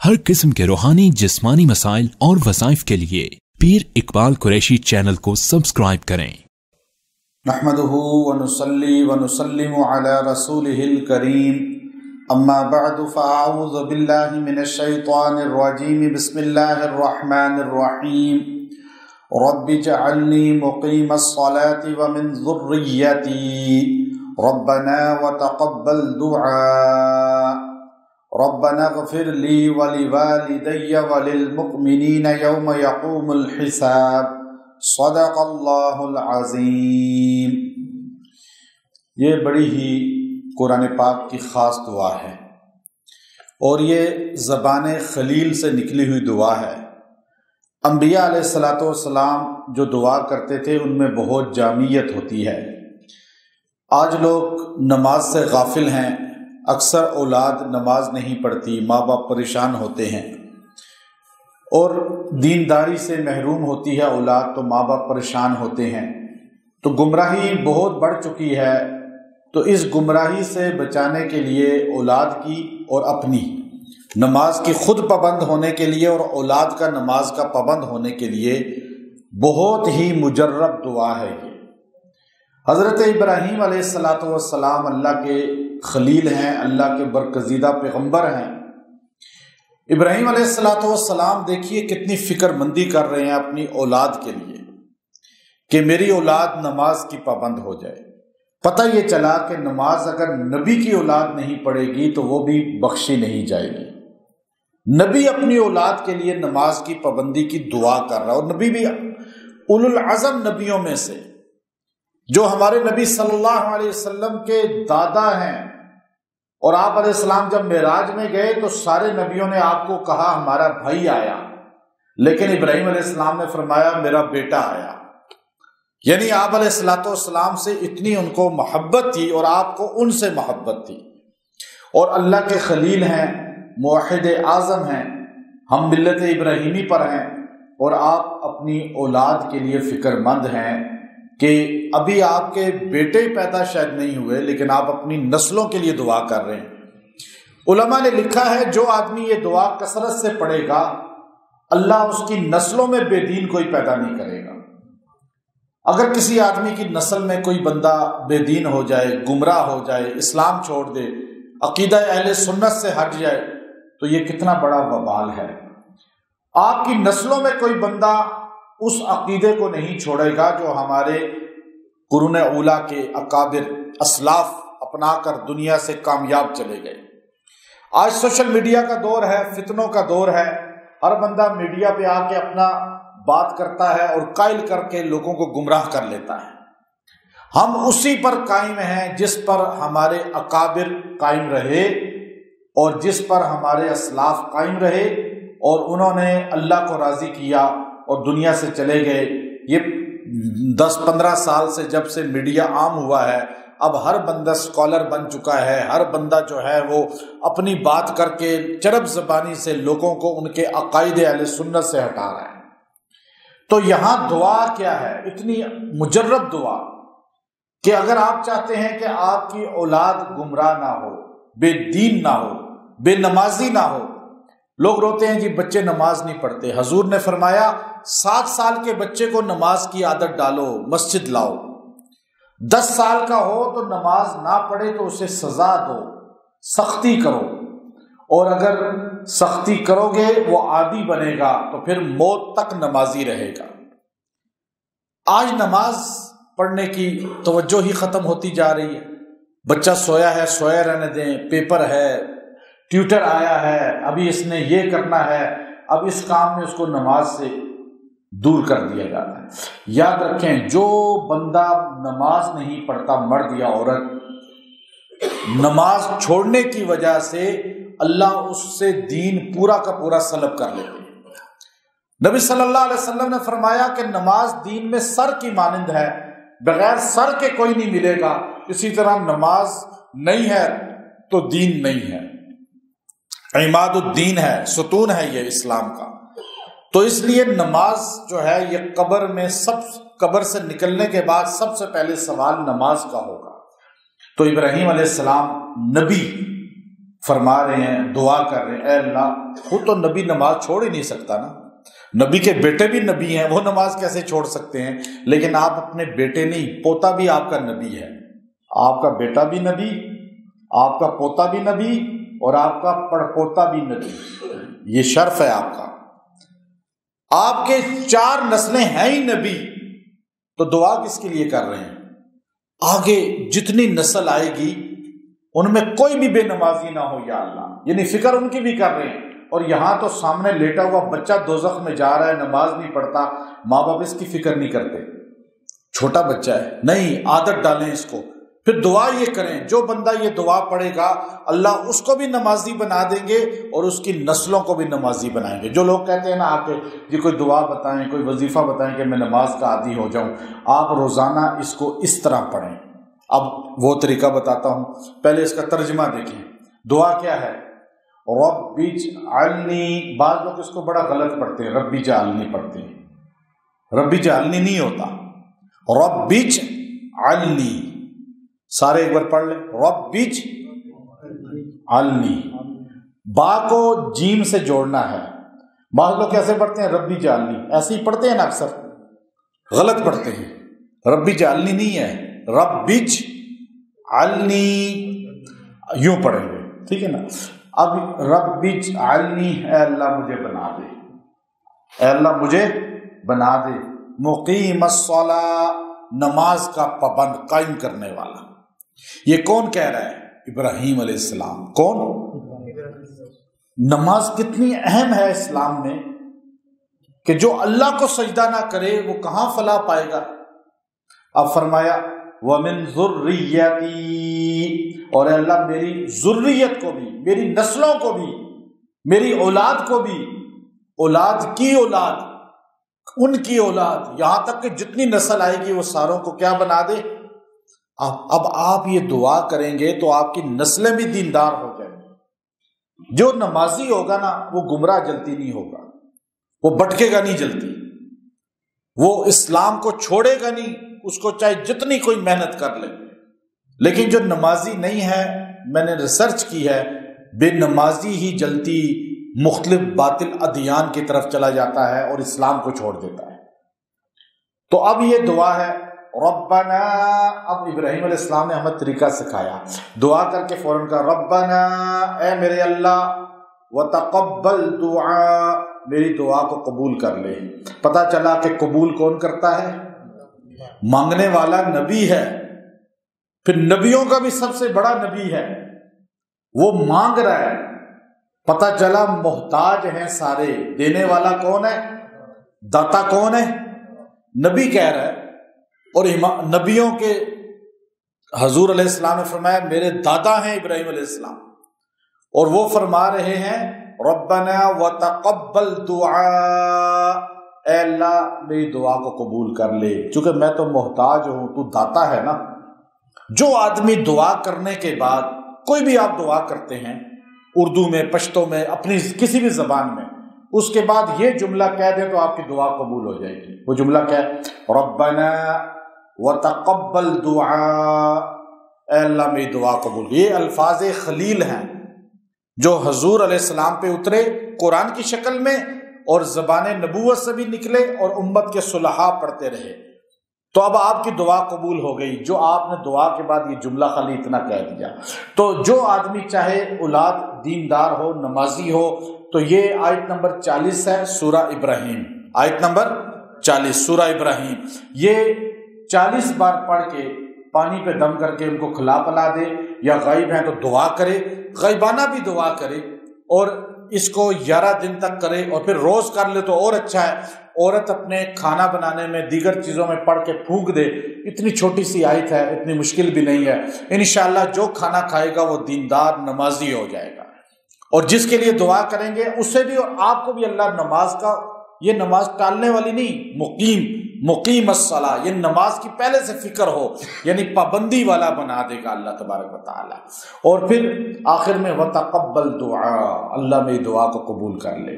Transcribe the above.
हर किस्म के रूहानी जिस्मानी मसाइल और वज़ाइफ के लिए पीर इकबाल कुरैशी चैनल को सब्सक्राइब करें। नहमदुहु व नुसल्ली व नुसल्लिमु अला रसूलिहिल करीम, अम्मा बअदु फ़अऊज़ु बिल्लाहि मिनश शैतानिर रजीम, बिस्मिल्लाहिर रहमानिर रहीम। रब्बि जअलनी मुक़ीमस सलाति व मिन ज़ुर्रिय्यती, रब्बना व तक़ब्बल दुआ, रब्बना इग़फ़िर ली व लिवालिदैय व लिलमुअ्मिनीन यौम यक़ूमुल हिसाब। सदक़ल्लाहुल अज़ीम। ये बड़ी ही कुरान पाक की ख़ास दुआ है और ये ज़बान खलील से निकली हुई दुआ है। अंबिया अलैहिस्सलातु वस्सलाम जो दुआ करते थे उनमें बहुत जामियत होती है। आज लोग नमाज से गाफिल हैं, अक्सर औलाद नमाज नहीं पढ़ती, माँ बाप परेशान होते हैं और दीनदारी से महरूम होती है औलाद तो माँ बाप परेशान होते हैं। तो गुमराही बहुत बढ़ चुकी है। तो इस गुमराही से बचाने के लिए औलाद की और अपनी नमाज की खुद पाबंद होने के लिए और औलाद का नमाज का पाबंद होने के लिए बहुत ही मुजर्रब दुआ है ये। हज़रत इब्राहीम अलैहिस्सलातु वस्सलाम अल्लाह के खलील हैं, अल्लाह के बरगज़ीदा पैगम्बर हैं। इब्राहीम अलैहिस्सलातु वस्सलाम देखिए कितनी फिक्रमंदी कर रहे हैं अपनी औलाद के लिए कि मेरी औलाद नमाज की पाबंद हो जाए। पता ये चला कि नमाज अगर नबी की औलाद नहीं पढ़ेगी तो वो भी बख्शी नहीं जाएगी। नबी अपनी औलाद के लिए नमाज की पाबंदी की दुआ कर रहा है और नबी भी उलुल अज़म नबियों में से, जो हमारे नबी सल्लल्लाहु अलैहि वसल्लम के दादा हैं। और आप अलैहिस्सलाम जब मेराज में गए तो सारे नबियों ने आपको कहा हमारा भाई आया, लेकिन इब्राहीम अलैहिस्सलाम ने फरमाया मेरा बेटा आया। यानी आप अलैहिस्सलाम से इतनी उनको मोहब्बत थी और आपको उनसे मोहब्बत थी। और अल्लाह के खलील हैं, मुवहिद आज़म हैं, हम मिल्लत इब्राहीमी पर हैं और आप अपनी औलाद के लिए फ़िक्रमंद हैं कि अभी आपके बेटे पैदा शायद नहीं हुए लेकिन आप अपनी नस्लों के लिए दुआ कर रहे हैं। उलमा ने लिखा है जो आदमी ये दुआ कसरत से पढ़ेगा अल्लाह उसकी नस्लों में बेदीन कोई पैदा नहीं करेगा। अगर किसी आदमी की नस्ल में कोई बंदा बेदीन हो जाए, गुमराह हो जाए, इस्लाम छोड़ दे, अकीदा अहले सुन्नत से हट जाए तो ये कितना बड़ा वबाल है। आपकी नस्लों में कोई बंदा उस अकीदे को नहीं छोड़ेगा जो हमारे कुरुन उला के अकाबिर असलाफ अपना कर दुनिया से कामयाब चले गए। आज सोशल मीडिया का दौर है, फितनों का दौर है। हर बंदा मीडिया पे आके अपना बात करता है और कायल करके लोगों को गुमराह कर लेता है। हम उसी पर कायम हैं जिस पर हमारे अकाबिर कायम रहे और जिस पर हमारे असलाफ कायम रहे और उन्होंने अल्लाह को राजी किया और दुनिया से चले गए। ये 10-15 साल से जब से मीडिया आम हुआ है अब हर बंदा स्कॉलर बन चुका है। हर बंदा जो है वो अपनी बात करके चरब ज़बानी से लोगों को उनके अकायदे अहले सुन्नत से हटा रहा है। तो यहाँ दुआ क्या है, इतनी मुजर्रब दुआ कि अगर आप चाहते हैं कि आपकी औलाद गुमराह ना हो, बेदीन ना हो, बेनमाजी ना हो। लोग रोते हैं जी बच्चे नमाज नहीं पढ़ते। हजूर ने फरमाया 7 साल के बच्चे को नमाज की आदत डालो, मस्जिद लाओ। 10 साल का हो तो नमाज ना पढ़े तो उसे सजा दो, सख्ती करो। और अगर सख्ती करोगे वो आदी बनेगा तो फिर मौत तक नमाजी रहेगा। आज नमाज पढ़ने की तवज्जो ही खत्म होती जा रही है। बच्चा सोया है, सोया रहने दें, पेपर है, ट्यूटर आया है, अभी इसने ये करना है, अब इस काम में उसको नमाज से दूर कर दिया जाता है। याद रखें जो बंदा नमाज नहीं पढ़ता, मर्द या औरत, नमाज छोड़ने की वजह से अल्लाह उससे दीन पूरा का पूरा सलब कर लेते हैं। नबी सल्लल्लाहु अलैहि वसल्लम ने फरमाया कि नमाज दीन में सर की मानिंद है, बगैर सर के कोई नहीं मिलेगा। इसी तरह नमाज नहीं है तो दीन नहीं है। इमादुद्दीन है, सुतून है ये इस्लाम का। तो इसलिए नमाज जो है ये कब्र से निकलने के बाद सबसे पहले सवाल नमाज का होगा। तो इब्राहीम अलैहिस्सलाम नबी فرما رہے ہیں، دعا کر رہے ہیں، اے اللہ، خود تو نبی نماز چھوڑ ہی نہیں سکتا نا، نبی کے بیٹے بھی نبی ہیں، وہ نماز کیسے چھوڑ سکتے ہیں؟ لیکن آپ اپنے بیٹے نہیں، پوتا بھی آپ کا نبی ہے، آپ کا بیٹا بھی نبی، آپ کا پوتا بھی نبی، اور آپ کا پڑپوتا بھی نبی، یہ شرف ہے آپ کا، آپ کے 4 نسلیں ہیں ہی نبی، تو دعا کس کے لیے کر رہے ہیں؟ آگے جتنی نسل آئے گی ان میں کوئی بھی بے نمازی نہ ہو یا اللہ، یعنی فکر ان کی بھی کر رہے ہیں۔ اور یہاں تو سامنے لیٹا ہوا بچہ دوزخ میں جا رہا ہے، نماز نہیں پڑھتا، ماں باپ اس کی فکر نہیں کرتے، چھوٹا بچہ ہے، نہیں، عادت ڈالیں اس کو، پھر دعا یہ کریں، جو بندہ یہ دعا پڑھے گا اللہ اس کو بھی نمازی بنا دیں گے اور اس کی نسلوں کو بھی نمازی بنائیں گے۔ جو لوگ کہتے ہیں نا آ کے جی کوئی دعا بتائیں، کوئی وظیفہ بتائیں کہ میں نماز کا عادی ہو جاؤں، آپ روزانہ اس کو اس طرح پڑھیں۔ اب وہ طریقہ بتاتا ہوں، پہلے اس کا ترجمہ دیکھیں۔ دعا کیا ہے؟ رب اجعلنی، بعض لوگ اس کو بڑا غلط پڑھتے ہیں، رب اجعلنی پڑھتے ہیں، رب اجعلنی نہیں ہوتا، رب اجعلنی، سارے ایک بار پڑھ لیں، رب اجعلنی، با کو جیم سے جوڑنا ہے۔ بعض لوگ کیسے پڑھتے ہیں؟ رب اجعلنی، ایسے ہی پڑھتے ہیں نا، اکثر غلط پڑھتے ہیں، رب اجعلنی نہیں ہے، رب اجعلنی یوں پڑھیں گے، ٹھیک ہے نا؟ اب رب اجعلنی، اے اللہ مجھے بنا دے، اے اللہ مجھے بنا دے، مقیم الصلاۃ، نماز کا پابند، قائم کرنے والا۔ یہ کون کہہ رہا ہے؟ ابراہیم علیہ السلام۔ کون؟ نماز کتنی اہم ہے اسلام میں کہ جو اللہ کو سجدہ نہ کرے وہ کہاں فلاح پائے گا؟ اب فرمایا وَمِن ذُرِّيَّتِي، اور اے اللہ میری ذریت کو بھی، میری نسلوں کو بھی، میری اولاد کو بھی، اولاد کی اولاد، ان کی اولاد، یہاں تک کہ جتنی نسل آئے گی وہ ساروں کو کیا بنا دے۔ اب آپ یہ دعا کریں گے تو آپ کی نسلیں بھی دیندار ہو جائیں گی۔ جو نمازی ہوگا نا وہ گمراہ جلتی نہیں ہوگا، وہ بھٹکے گا نہیں جلتی، وہ اسلام کو چھوڑے گا نہیں، اس کو چاہے جتنی کوئی محنت کر لے۔ لیکن جو نمازی نہیں ہے، میں نے ریسرچ کی ہے، بے نمازی ہی جلتی مختلف باطل ادیان کی طرف چلا جاتا ہے اور اسلام کو چھوڑ دیتا ہے۔ تو اب یہ دعا ہے ربنا، اب ابراہیم علیہ السلام نے ہمیں طریقہ سکھایا، دعا کر کے فوراً کہا ربنا، اے میرے اللہ، وتقبل دعا، میری دعا کو قبول کر لے۔ پتہ چلا کہ قبول کون کرتا ہے؟ مانگنے والا نبی ہے، پھر نبیوں کا بھی سب سے بڑا نبی ہے، وہ مانگ رہا ہے، پتہ چلا محتاج ہیں سارے، دینے والا کون ہے؟ داتا کون ہے؟ نبی کہہ رہا ہے۔ اور نبیوں کے حضور علیہ السلام نے فرمایا میرے دادا ہیں ابراہیم علیہ السلام، اور وہ فرما رہے ہیں ربنا وتقبل دعا، اے اللہ میری دعا کو قبول کر لے، چونکہ میں تو محتاج ہوں، تو داتا ہے نا۔ جو آدمی دعا کرنے کے بعد، کوئی بھی آپ دعا کرتے ہیں اردو میں، پشتو میں، اپنی کسی بھی زبان میں، اس کے بعد یہ جملہ کہہ دیں تو آپ کی دعا قبول ہو جائے گی۔ وہ جملہ کیا ہے؟ ربنا وتقبل دعا، اے اللہ میری دعا قبول۔ یہ الفاظ خلیل ہیں جو حضور علیہ السلام پہ اترے قرآن کی شکل میں، اور زبان نبوت سے بھی نکلے اور امت کے صلحاء پڑھتے رہے۔ تو اب آپ کی دعا قبول ہو گئی، جو آپ نے دعا کے بعد یہ جملہ خالی اتنا کہہ دیا۔ تو جو آدمی چاہے اولاد دیندار ہو، نمازی ہو، تو یہ آیت نمبر 40 ہے سورہ ابراہیم، آیت نمبر 40 سورہ ابراہیم، یہ 40 بار پڑھ کے پانی پہ دم کر کے ان کو کھلا پلا دے، یا غائب ہیں تو دعا کرے، غائبانہ بھی دعا کرے، اور اس کو 11 دن تک کرے، اور پھر روز کر لے تو اور اچھا ہے۔ عورت اپنے کھانا بنانے میں، دیگر چیزوں میں پڑھ کے پھونک دے، اتنی چھوٹی سی آیت ہے، اتنی مشکل بھی نہیں ہے، انشاءاللہ جو کھانا کھائے گا وہ دیندار نمازی ہو جائے گا۔ اور جس کے لیے دعا کریں گے اسے بھی اور آپ کو بھی اللہ نماز کا، یہ نماز ٹالنے والی نہیں، مقیم الصلاۃ، یہ نماز کی پہلے سے فکر ہو، یعنی پابندی والا بنا دے گا اللہ تبارک و تعالی۔ اور پھر آخر میں وتقبل دعا، اللہ میری دعا کو قبول کر لے۔